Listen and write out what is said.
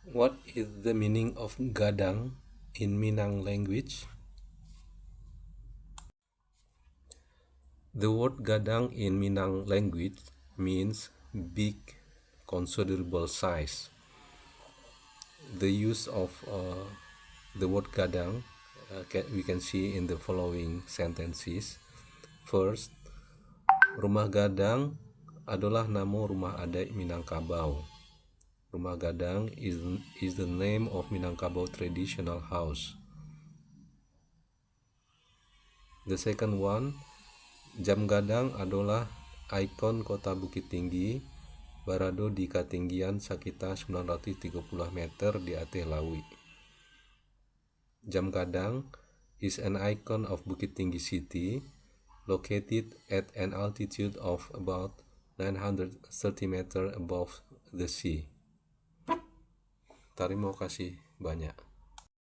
What is the meaning of gadang in Minang language? The word gadang in Minang language means big, considerable size. The use of the word gadang we can see in the following sentences. First, rumah gadang adalah nama rumah adat Minangkabau. Rumah gadang is the name of Minangkabau traditional house. The second one, Jam Gadang adalah ikon kota Bukit Tinggi, berada di ketinggian sekitar 930 meter di atas laut. Jam Gadang is an icon of Bukit Tinggi city, located at an altitude of about 930 meter above the sea. Terima kasih banyak.